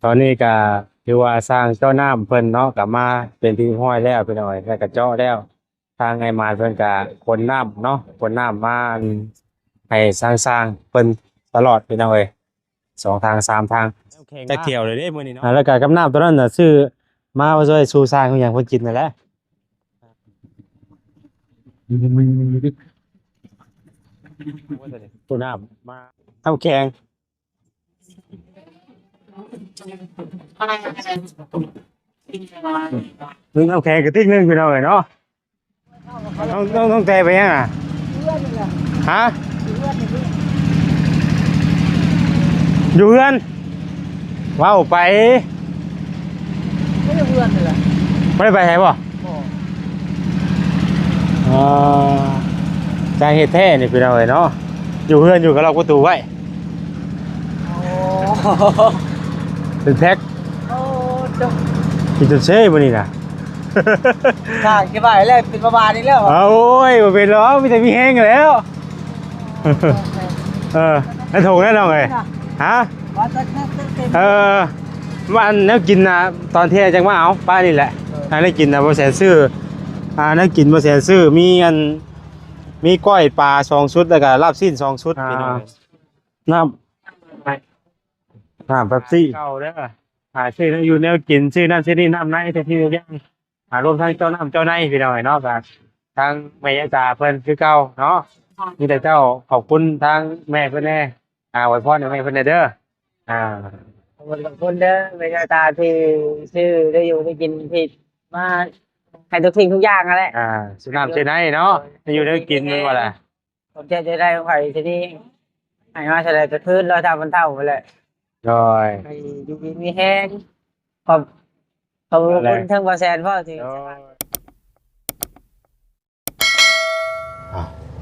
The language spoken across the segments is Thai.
ตอนนี้ก็คือว่าสร้างเจ้าน้ำเพิ่นเนาะก็มาเป็นที่ห้อยแล้วพี่น้อยแล้วก็เจาะแล้วทางไงมาเพิ่นก็ขนน้ำเนาะขนน้ำมาให้สร้างเพิ่นตลอดพี่น้อยสองทางสามทางจะเที่ยวเลยเด้มื้อนี้เนาะแล้วก็กับน้ำตัวนั้นน่ะซื้อมาไว้ช่วยสู่สร้างของหยังเพิ่นกินนั่นแหละตัวน้ำมาทำแกงนึงเอาแกงกระติกนึงพี่น้อยเนาะต้องใจไปยังอ่ะฮะอยู่เพื่อนว้าวไปไม่ได้เพื่อนเลยล่ะไม่ได้ไปไหนบ่อ่าจางเฮ็ดแท้นี่พี่น้อยเนาะอยู่เพื่อนอยู่กับเราประตูไว้เป็นแพ็คโอ้จบกินจนเซ่บ่นี่น่ะ ทางกี่บาทแล้วเป็นประมาณนี้แล้ว เอาโอ้ยบ่เป็นหรอกมีแต่มีแห้งแล้ว แล้วถูกแน่นอนเลยฮะเออมันนักกินนะตอนเที่ยงจังว่าเอาป้านี่แหละนักกินนะบ่แสนซื้อนักกินบ่แสนซื้อมีอันมีก้อยปลา2ชุดแล้วก็ลาบสิ้น2ชุดพี่น้องน้ำเป๊ปซี่เก่าเด้อชื่ออยู่แนวกินชื่อนั่นชื่อนี่น้ำในที่เรียกรวมทั้งเจ้าน้ำเจ้าในพี่น้องเนาะก็ทางแม่ยายตาเพิ่นคือเก่าเนาะมีแต่เจ้าขอบคุณทางแม่เพิ่นแน่อวยพรให้แม่เพิ่นเด้ออ่าขอบคุณเด้อเวลาตาที่ชื่อได้อยู่ได้กินที่มาให้ทุกสิ่งทุกอย่างอะไรสุน้ำชื่อไหนเนาะอยู่ได้กินมันว่าล่ะผมจะได้ของใครทีนี้ให้มาเฉลยจะพื้นเราทำมันเท่าไปเลยโดยอยู่ดีมีแห้งขอบคุณทั้งบาแซนพ่อที่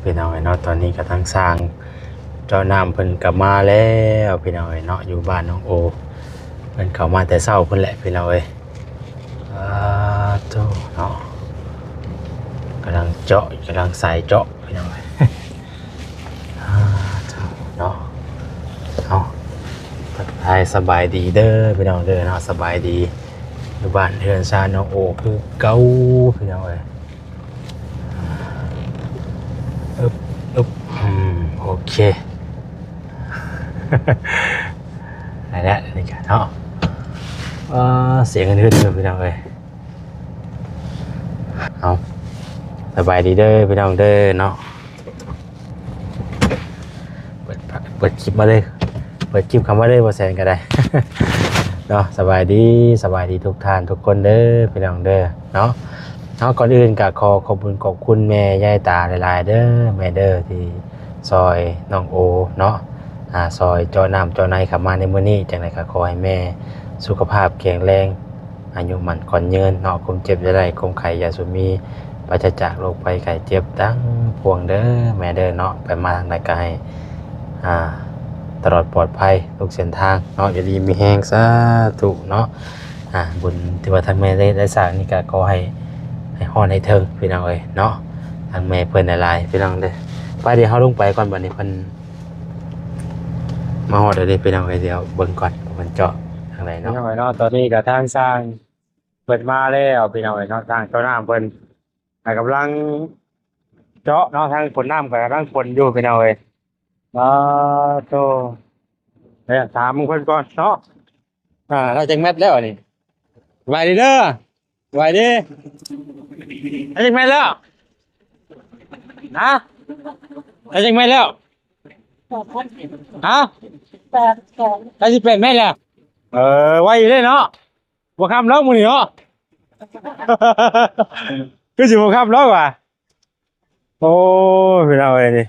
พี่น้องเนาะตอนนี้ก็ทั้งสร้างเจ้าน้ำเพิ่นกลับมาแล้วพี่น้องเนาะอยู่บ้านน้องโอเพิ่นเข้ามาแต่เช้าเพิ่นแหละพี่น้องโตเนาะกำลังเจาะกำลังใส่เจาะพี่น้องเนาะเอาให้สบายดีเด้อพี่น้องเด้อเนาะสบายดีอยู่บ้านเฮือนซานน้องโอคือเก่าพี่น้องอึบโอเคได้แล้วนี่กันเนาะเสียงกันขึ้นเลยพี่น้องเอาสบายดีเด้อพี่น้องเด้อเนาะเปิดคลิปมาเลยเปิดคลิปคำว่าเลยบ่แซนก็ได้ เนาะสบายดีทุกท่านทุกคนเด้อพี่น้องเด้อเนาะก่อนอื่นก็ขอบคุณแม่ยายตาหลายๆเด้อแม่เด้อที่ซอยน้องโอเนาะซอยเจ้าน้ำเจ้าในขับมาในมื้อนี้จังได๋ก็ขอให้แม่สุขภาพแข็งแรงอายุมั่นขวัญยืนเนาะความเจ็บจะได้ความไข้อย่าสุมีปราศจากโรคภัยไข้เจ็บทั้งปวงเด้อแม่เด้อเนาะไปมาทางใดก็ให้ตลอดปลอดภัยทุกเส้นทางเนาะอย่าดีมีแห้งสาธุเนาะบุญที่ว่าทางแม่ได้สร้างนี่ก็ขอให้ฮอดให้ถึงพี่น้องเอ้ยเนาะทางแม่เพิ่นหลายๆพี่น้องเด้อไปเดี๋ยวเฮาลงไปก่อนบัดนี้เพิ่นมาฮอดเด้อพี่น้องเอ้ยเดี๋ยวเบิ่งก่อนเพิ่นเจาะทางไหนเนาะพี่น้องเอ้ยเนาะตอนนี้ก็ทางสร้างเปิดมาแล้วพี่น้องเอ้ยเนาะทางเจ้าน้ำเพิ่นกำลังเจาะเนาะทางฝนน้ำก็กำลังฝนอยู่พี่น้องเอ้ยโตเนี่ยถามมึงเพิ่นก่อนเนาะเราจังแมทแล้วนี่ไหวดีเด้อไหวดีเราจังแมทแล้วนะเราจังแมทแล้วฮะเราจะเป็นแม่แล้วไหวอยู่เลยเนาะบ่คำล็อกมึงนี่เนาะ คือสิบ่คำล็อกว่ะโอ้พี่น้องเอ้ยนี่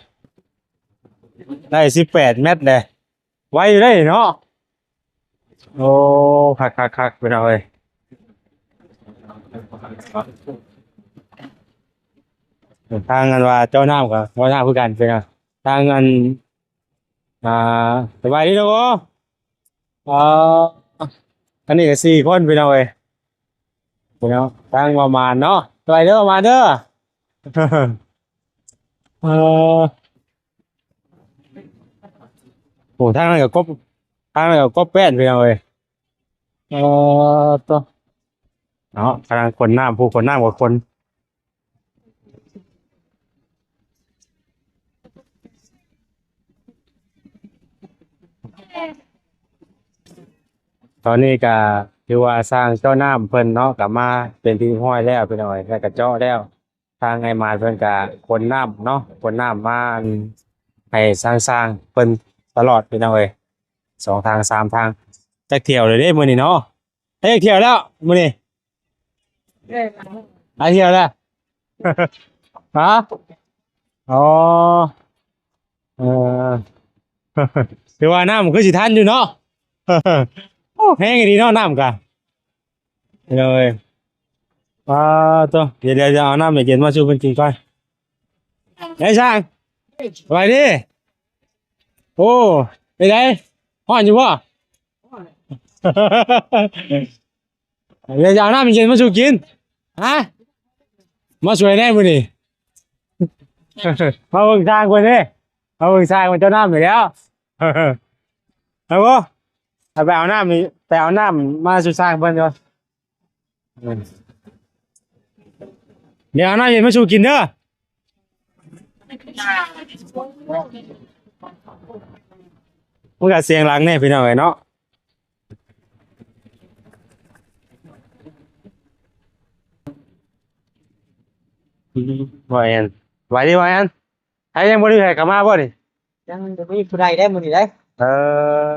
ได้18 เมตรเลยไว้อยู่ได้เนาะโอ้คักไปเอาเลยทางกันว่าเจ้าน้ำกับว่าน้ำคือกันเป็นไงทางกันสบายดีเนาะอันนี้ก็4 คนไปเอาเลยเป็นเอาทางประมาณเนาะสบายเด้อประมาณเด้อ เออโอ้ทางนั้นก็กบทางนั้นก็กบแป้นไปเอาเลย เออตัวเนาะกำลังคนน้ำผู้คนน้ำกว่าคนตอนนี้ก็คือว่าสร้างเจ้าน้ำเพิ่นเนาะกลับมาเป็นที่ห้อยแล้วไปหน่อยแล้วก็เจาะแล้วทางไอ้มาเพิ่นก็คนน้ำเนาะคนน้ำมาให้สร้างเพิ่นตลอดไปหน่อย2 ทาง 3 ทางจักเที่ยวเลยเด้มื้อนี้เนาะได้จักเที่ยวแล้วมื้อนี้หลายเที่ยวแล้ว ฮะอ๋อเออถือว่าน้ำมันคือสิทันอยู่เนาะโอ้แห้งดีเนาะน้ำกะเลยตัวเดี๋ยวจะเอาน้ำเย็นมาชูเป็นกินก่อนไอ้ช่างไปดิโอ้ไปไหนห้อนอยู่ป่ะเดี๋ยวจะเอาน้ำเย็นมาชูกินฮะมาช่วยแน่มื้อนี้มาเบิ่งทางคนนี้มาเบิ่งทางมันเจ้าน้ำอยู่แล้วเอาบ่เอาไปเอาน้ำนี่ไปเอาน้ำมาสู่สร้างเพิ่นก่อนเดี๋ยวเอาน้ำเย็นมาสู่กินเด้อมันก็เสียงหลังแน่พี่น้องเอ้ยเนาะว่าแอนไหวดิว่าแอนใครยังบ่ได้ให้กลับมาบ่นี่ ยังจะมีผู้ใดได้มื้อนี้ได้เออ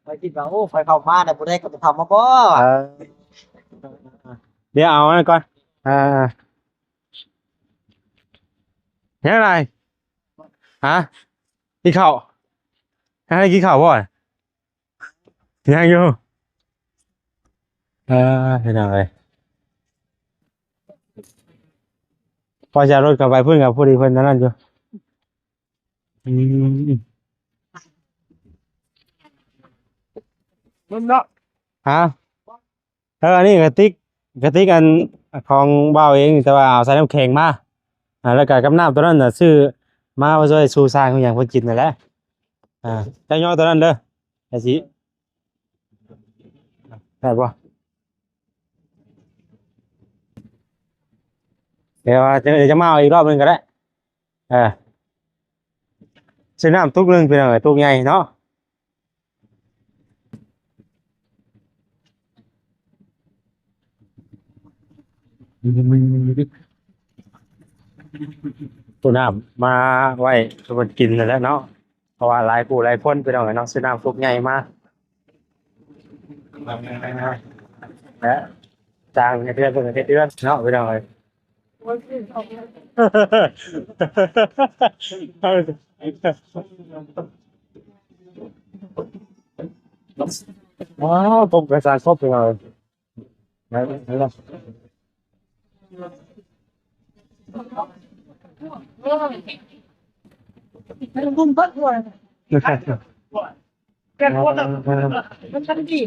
ไปคิดว่าโอ้ไฟเข้ามาแต่ผู้ใดก็ไปทำมาบ่เออเดี๋ยวเอาอันนั้นก่อนยังไงฮะกินข้าวให้กินข้าวบ่ยังอยู่เห็นอะไรพอจะรถกลับไปเพื่อนกับผู้ดีเพื่อนนั่นอยู่อืมมันเนาะฮะอันนี้กระติกอันของเบาเองแต่ว่าเอาใส่น้ำแข็งมาแล้วก็กับน้ำตัวนั้นน่ะซื้อมาไว้ช่วยสูสร้างของอย่างเพิ่นกินนั่นแหละจะย่อตัวนั้นเด้อไอ้สิได้บ่เดี๋ยวจะมาเอาอีกรอบหนึงก็ได้เออซื้อน้ำตุกหนึงเป็นหน่อยตุกใหญ่เนาะตัวน้ำมาไว้สำหรับกินนั่นแหละเนาะเพราะว่าหลายผู้หลายคนเป็นหน่อยเนาะซื้อน้ำตุกใหญ่มาและจ้างเดือนเพิ่นก็เฮ็ดเดือนเนาะเป็นหน่อย ว้าวผมกระจายครบเลยไหนมันบุ้มปัดหัวแกนคนมันทันที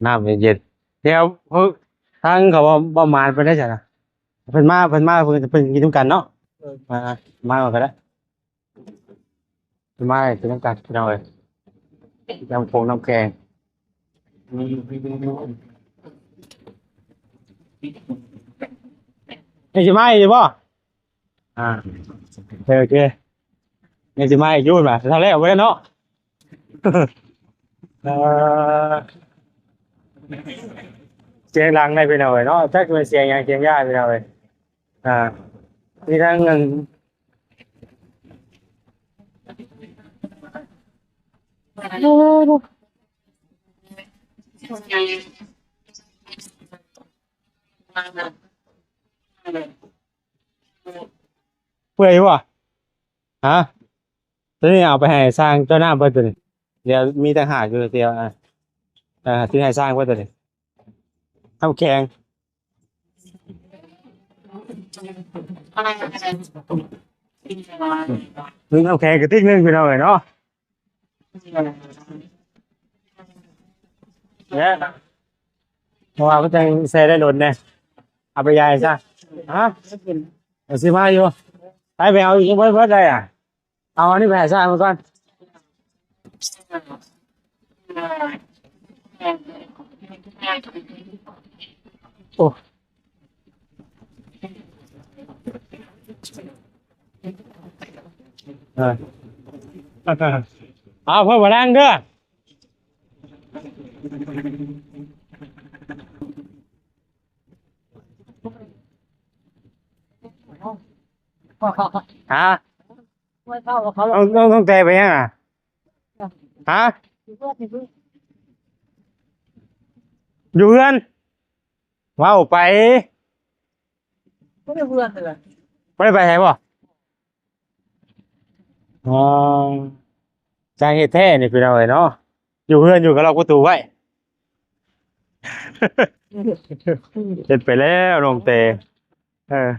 น้ำเย็นๆเดี๋ยวทางเขาว่าประมาณไปได้จ้ะนะเพิ่นกินน้ำกันเนาะมาก่อนก็ได้เพิ่นมากินน้ำกันพี่น้องเอ้ยน้ำโขงน้ำแกงนี่สิมาอีกบ่โอเคนี่สิมาอีกอยู่บ่ทางแรกไว้เนาะเออเสียงดังได้พี่น้องเอ้ยเนาะจักเป็นเสียงหยังเสียงยากพี่น้องเอ้ยอ่ามีทั้งเงินเปื่อยบ่ฮะตัวนี้เอาไปให้สร้างเจ้าหน้าเพิ่นตัวนี้เดี๋ยวมีต่างหากอยู่เดียวที่ให้สร้างเพิ่นตัวนี้น้ำแข็งนึงน้ำแข็งกระติกนึงพี่น้องเอ้ยเนาะ เนี่ยเพราะว่ามันจะใส่ได้โดนเนี่ยเอาไปยายซะฮะเอาซื้อมาอยู่ไปเอาอีกเพิ่มได้อ่ะเอาอันนี้ไปให้ซ่ามาก่อนโอ้เออเอาเพิ่มมาดังเด้อฮะไม่เข้าเขา ต้องเตะไปยังอ่ะฮะอยู่เพื่อนว้าวไป ไม่ได้เพื่อนเลย ไม่ได้ไปไหนบ่อ๋อจางเหตุแท้นี่เป็นอะไรเนาะอยู่เพื่อนอยู่กับเราประตูไว้ เฮ็ดไปแล้วน้องเตเออ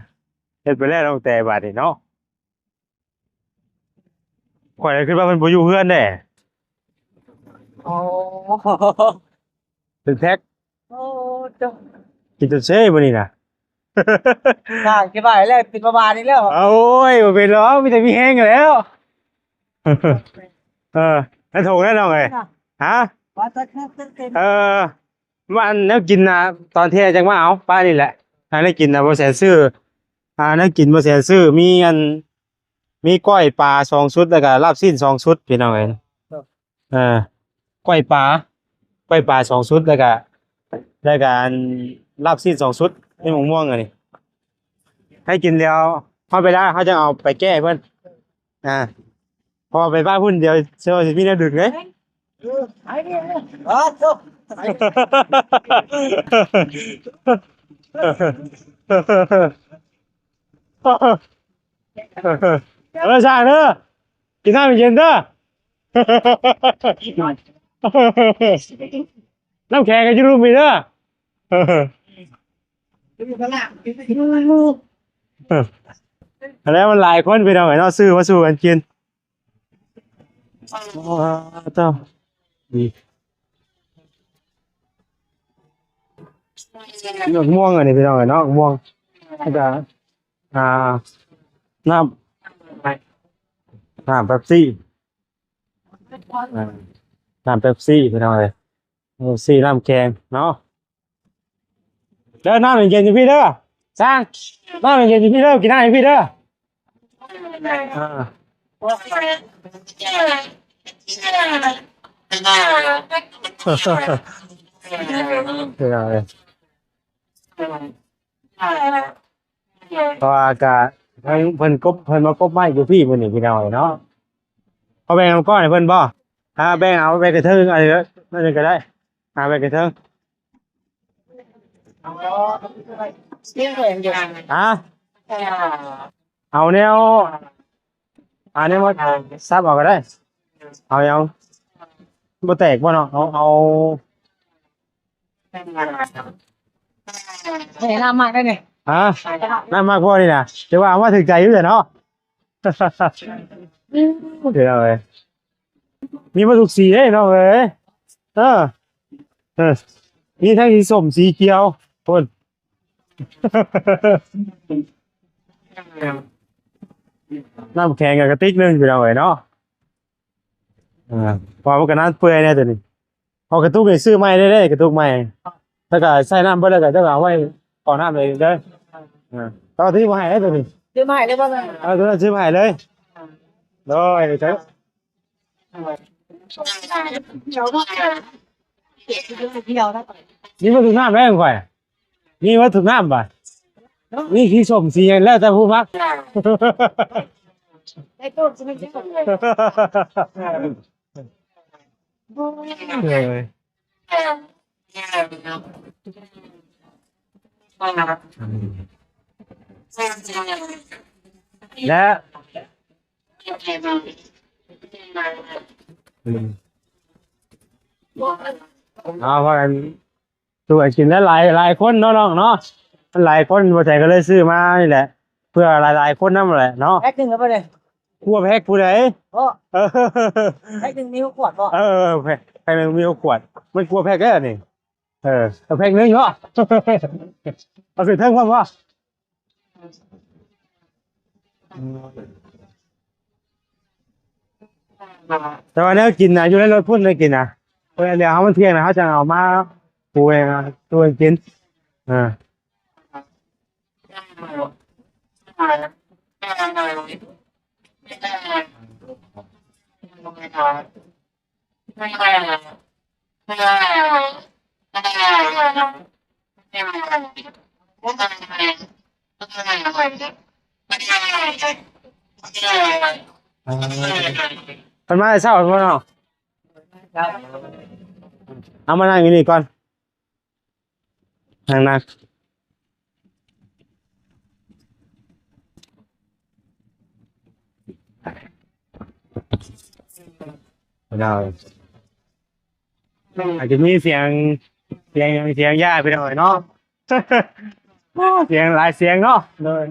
เฮ็ดไปแล้วน้องเตบาดนี้เนาะข่อยเลยคิดว่าเพิ่นบ่อยู่เพื่อนแน่ โอ้ ถึงแท็ก โอ้จ้า กินจนเซ่มื้อนี้น่ะ ทางกี่บาทแล้วปิดประมาณนี้แล้ว เอาโอ้ยบ่เป็นหรอกมีแต่มีแห้งอยู่แล้ว เออแล้วถูกแน่น้องเอ้ยฮะ ว่าจะเต็ม เออมันแล้วกินนะตอนเที่ยงจังว่าเอาป้านี่แหละถ้าได้กินนะบ่แสนซื้อได้กินบ่แสนซื้อมีอันมีก้อยปลา2ชุดแล้วก็ลาบซีน2ชุดพี่น้องเอ้ยก้อยปลา2ชุดแล้วก็อันลาบซีน2ชุดนี่หมูม่วงอันนี้ให้กินแล้วเฮาไปแล้วเขาจะเอาไปแก้เพิ่นพอไปบ้านพุ่นเดียวเชื่อว่าสิมีแนวดึกเด้ ไอ้เนี่ยอ๋อจ้า ช่างเด้อกินน้ำเย็นเด้อน้ำแข็งก็จะรู้มีเด้อแล้วมันหลายคนไปเอาไหนเนาะซื้อมาสู่กันกินเจ้าดีเลือกม่วงอันนี้ไปเอาไหนเนาะม่วงแล้วก็น้ำเป๊ปซี่น้ำเป๊ปซี่ไปทำอะไรเป๊ปซี่น้ำแข็งเนาะเด้อน้ำเย็นๆอยู่พี่เด้อสร้างน้ำเย็นๆอยู่พี่เด้อกินน้ำอยู่พี่เด้อเป็นอะไรเพราะอากาศเพิ่นมากบไม้อยู่พี่เพิ่นนี่พี่น้อยเนาะเอาแบ่งเอาก้อนให้เพิ่นบ่แบ่งเอาไปกระเทิงอะไรนั่นก็ได้ไปกระเทิงเอาแนวนี้มาซับเอาก็ได้เอายังบ่แตกบ่เนาะเอา เห็นน้ำมากได้เนี่ย น้ำมากพอนี่นะแต่ว่าเอามาถึงใจอยู่แต่เนาะเดี๋ยวเลยมีมาทุกสีเลยเนาะเอ้ยมีทั้งสีส้มสีเขียวคนน้ำแข็งกับกระติกนึงอยู่แล้วเนาะพอมันก็น้ำเปื่อยเนี่ยตัวนี้เอากระตุกไปซื้อใหม่ได้กระตุกใหม่ถ้าก็ใส่น้ำไปแล้วก็จะเอาไว้ก่อนน้ำเลยเด้อตอนที่มาให้ได้ตัวนี้ ซื้อมาให้ได้ป่ะ ตัวนั้นซื้อมาให้เลยโดยเจ้านี่มาถึงน้ำแล้วข่อยนี่มาถึงน้ำป่ะนี่สีส้มสีแล้วแต่ผู้มัก ได้ตู้จะไม่ใช่และว่ากันตัวกินแล้วหลายคนเนาะน้องเนาะมันหลายคนบ่ใจก็เลยซื้อมานี่แหละเพื่อหลายคนนั่นแหละเนาะแพ็คหนึ่งครับเลย คั่วแพ็คผู้ใดโอ้แพ็คหนึ่งมีขวดป่ะแพ็คหนึ่งมีขวด มันกลัวแพ็กได้นี่เอาแพ็กนึงเนาะ เอาขึ้นเทิงพร้อมบ่แต่ว่าเนี่ยกินนะอยู่ในรถพุ่นเลยกินนะเพราะเดี๋ยวเขามันเที่ยงนะเขาจะเอามาปูเองนะตัวเองกินอ่ามันมาเช้ามันเนาะ ครับ เอามานั่งอยู่นี่ก่อนนั่งเราอาจจะมีเสียงย่าไปหน่อยเนาะ เสียงหลายเสียงเนาะเลย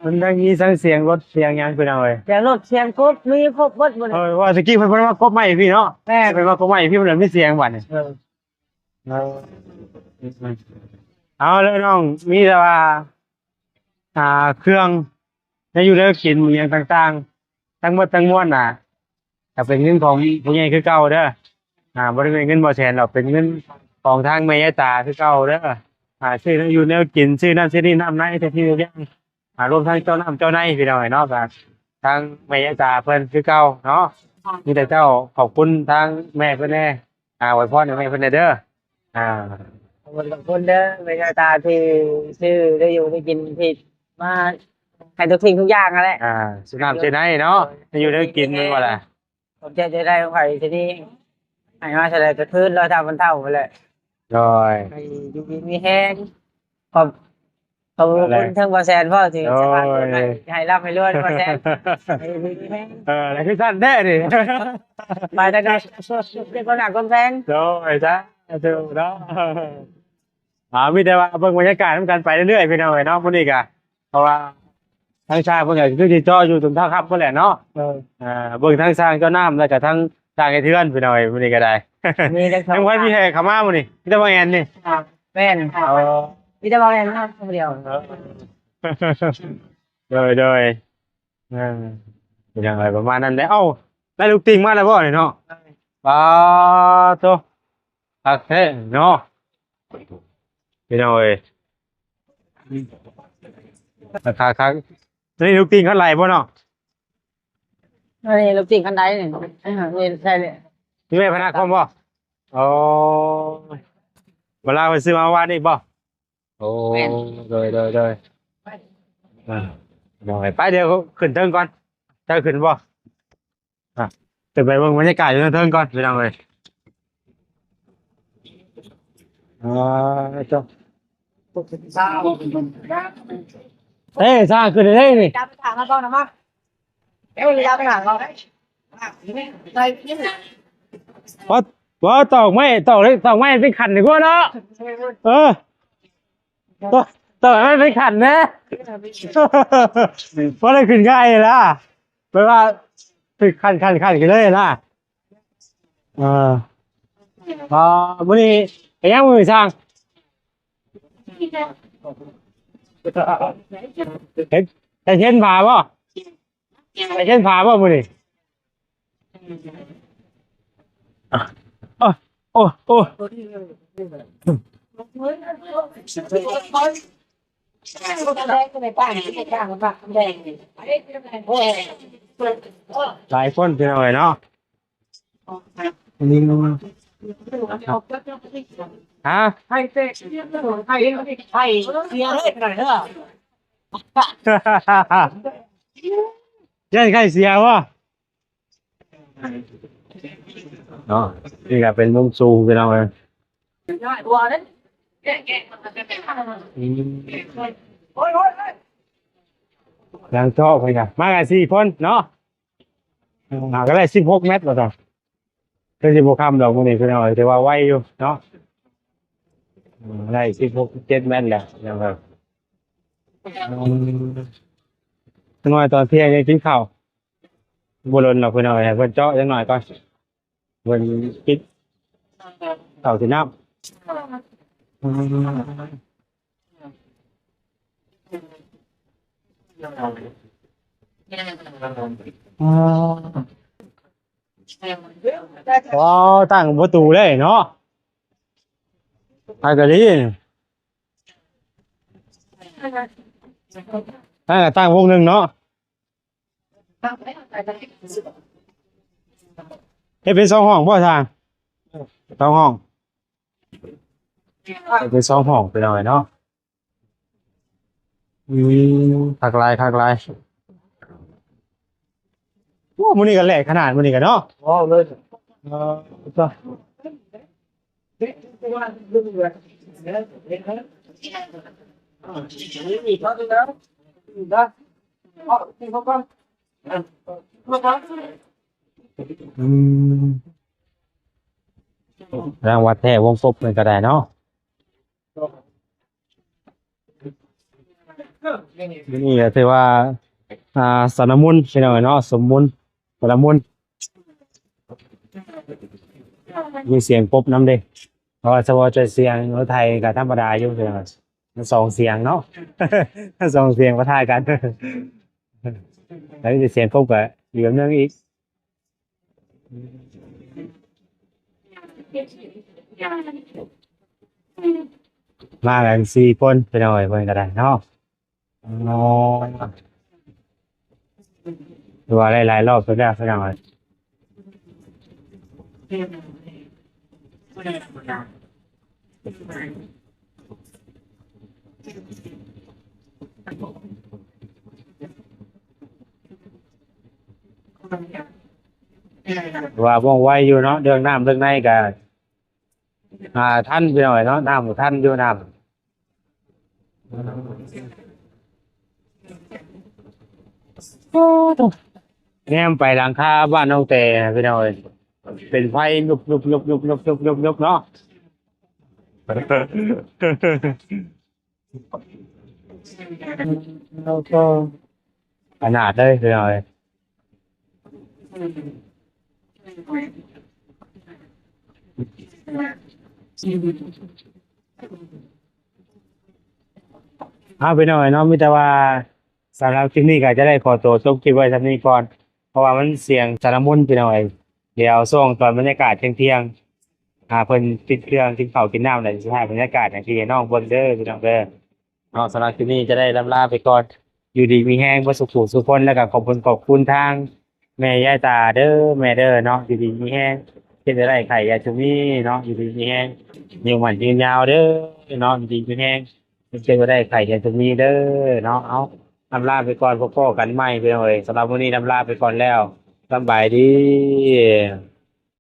มันต้องมีทั้งเสียงรถเสียงหยังไปหน่อย เสียงรถเสียงกบมีครบหมดหมดเลย ว่าตะกี้เพิ่นว่ากบไม้พี่เนาะ แม่ เพิ่นว่ากบไม้พี่มันเลยไม่เสียงบัดนี่ เอาเลยน้องมีแต่ว่าเครื่องจะอยู่แล้วกินอหย่างต่างๆทั้งหมดทั้งมวลแต่เป็นเงินของผู้ใหญ่คือเก่าเด้อบ่ได้เป็นเงินบ่แสนหรอกเป็นเงินของทางแม่ย่าตาคือเก่าเด้อซื้ออยู่แนวกินซื้อนั่นซื้อนี่น้ำในแต่ที่เรียงรวมทั้งเจ้าน้ำเจ้าในพี่น้องเนาะก็ทางแม่ย่าตาเพิ่นคือเก่าเนาะมีแต่เจ้าขอบคุณทางแม่เพิ่นแน่อวยพรให้แม่เพิ่นเด้อขอบคุณเด้อเวลาตาที่ชื่อได้อยู่ได้กินที่มาให้ทุกสิ่งทุกอย่างนั่นแหละ สุน้ำเจไนเนาะอยู่ได้กินมันว่าแหละ ผมจะได้ของใครทีนี้ให้มาแสดงกระทืนเราทำมันเท่าไปเลย โดย ให้อยู่ดีมีแห้งขอบคุณทั้งบอแซนพ่อที่สบายให้รับให้รวยบอแซนให้อยู่ดีมีแห้ง แล้วคือสั้นแน่ดิ ไปได้ก็เป็นคนหนักคนแพง โดยจ้ะถูกเนาะมีแต่ว่าเบิ่งบรรยากาศมันกันไปเรื่อยๆพี่น้องเนาะมื้อนี้ก็เพราะว่าทางชายเพิ่นก็คือสิจ่ออยู่ตรงท่าครับเพิ่นแหละเนาะเบิ่งทางสร้างเจ้าน้ำแล้วก็ทางสร้างไอ้เทือนพี่น้องมื้อนี้ก็ได้ มีแต่ ยังบ่มีให้เข้ามามื้อนี้มีแต่ว่าแอนนี่ แม่นมีแต่บอแซนคนเดียว โดยเป็นอย่างไรประมาณนั้นแหละได้ลูกติ่งมาแล้วบ่นี่เนาะปลาโตโอเคเนาะพี่น้องเอ้ยครับนี่ลูกติ่งเขาไหลบ่เนาะ นี่ลูกจริงคันใดนี่นี่ใช่เนี่ย มีแม่พนักคอมบ่อ๋อเวลาไปซื้อมาวานนี่บ่โอ้โดยน้อยไปเดี๋ยวขึ้นเทิงก่อนจะขึ้นบ่จะไปเบิ่งบรรยากาศอยู่เทิงก่อนพี่น้องเอ้ยจ้ะสร้างขึ้นได้นี่ จับถางมาก่อนนะมั้งเดี๋ยวจับถางเราใส่ยิ้ม ว่าตอกไม้เป็นขันดีกว่าเนาะตอกไม้เป็นขันนะเพราะอะไรขึ้นง่ายล่ะแปลว่าเป็นขันกันเลยล่ะมื้อนี้ไอ้ยังมือช่างเช่นผ่าบ่เช่นผ่าบ่มื้อนี้โอ้หลายคนเป็นอะไรเนาะฮะให้เตะให้เสียเลยหน่อยเถอะ ยันใครเสียวะเนาะนี่ก็เป็นมุมสูงเป็นอะไรยังชอบไปกันมากัน4 คนเนาะก็ได้16 เมตรแล้วจ้ะคือ16 คำดอกมันนี่คือเอาแต่ว่าไวอยู่เนาะได้16 7 เมตรแหละนะครับน้อยตอนเที่ยงยังกินข้าวบุรุษเราเพิ่นเอาให้เพิ่นเจาะจังหน่อยก่อนเพิ่นปิด เต่าที่น้ำว้าวตั้งประตูเลยเนาะไปกันดิตั้งวงหนึ่งเนาะเฮ็ดเป็นสองห้องพ่อทางสองห้องเฮ็ดเป็นสองห้องไปหน่อยเนาะคักลายโอ้มื้อนี้ก็แหลกขนาดมื้อนี้ก็เนาะว้าวเลยจ้ะอืมรางวัดแท้วงกบมันก็ได้เนาะนี่ก็ถือว่าสนมุนใช่ไหมเนาะสมมุนสนมุนมีเสียงปบน้ำเด้เพราะว่าสวอจะเสียงรถไทยกับธรรมดาอยู่เลยมันสองเสียงเนาะ สองเสียงมาทายกัน แล้วมีเสียงปบกับเหลือมเรื่องอีกมากันสี่คนไปหน่อยเพิ่นก็ได้เนาะอ๋อดูว่าหลายๆรอบตัวแรกไปหน่อยว่าว่องไวอยู่เนาะเรื่องน้ำเรื่องในก็ท่านไปหน่อยเนาะน้ำท่านอยู่น้ำแง้มไปหลังคาบ้านน้องแต่ไปหน่อยเป็นไฟยุบเนาะ แล้วก็ขนาดเลยไปหน่อยเอาไปหน่อยเนาะมิแต่ว่าสำหรับคลิปนี้ก็จะได้ขอตัวจบคลิปไว้สักนี้ก่อนเพราะว่ามันเสียงสารมุนไปหน่อยเดี๋ยวส่งตอนบรรยากาศเที่ยงเพิ่นปิดเครื่องกินข้าวกินน้ำเลยสิให้บรรยากาศอย่างที่น้องเบิ่งเด้อพี่น้องเด้อเนาะสำหรับคลิปนี้จะได้ลำลาไปก่อนอยู่ดีมีแห้งบ่สุขสุขคนแล้วก็ขอบคุณทางแม่ยายตาเด้อแม่เด้อเนาะอยู่ดีมีแห้งเป็นได้ไข่ยาชุมีเนาะอยู่ดีมีแห้งอยู่หมันยืนยาวเด้อเนาะอยู่ดีมีแห้งเป็นได้ไข่ยาชุมีเด้อเนาะเอาลำลาไปก่อนพบกันใหม่ไปเลยสำหรับวันนี้ลำลาไปก่อนแล้วสบายดี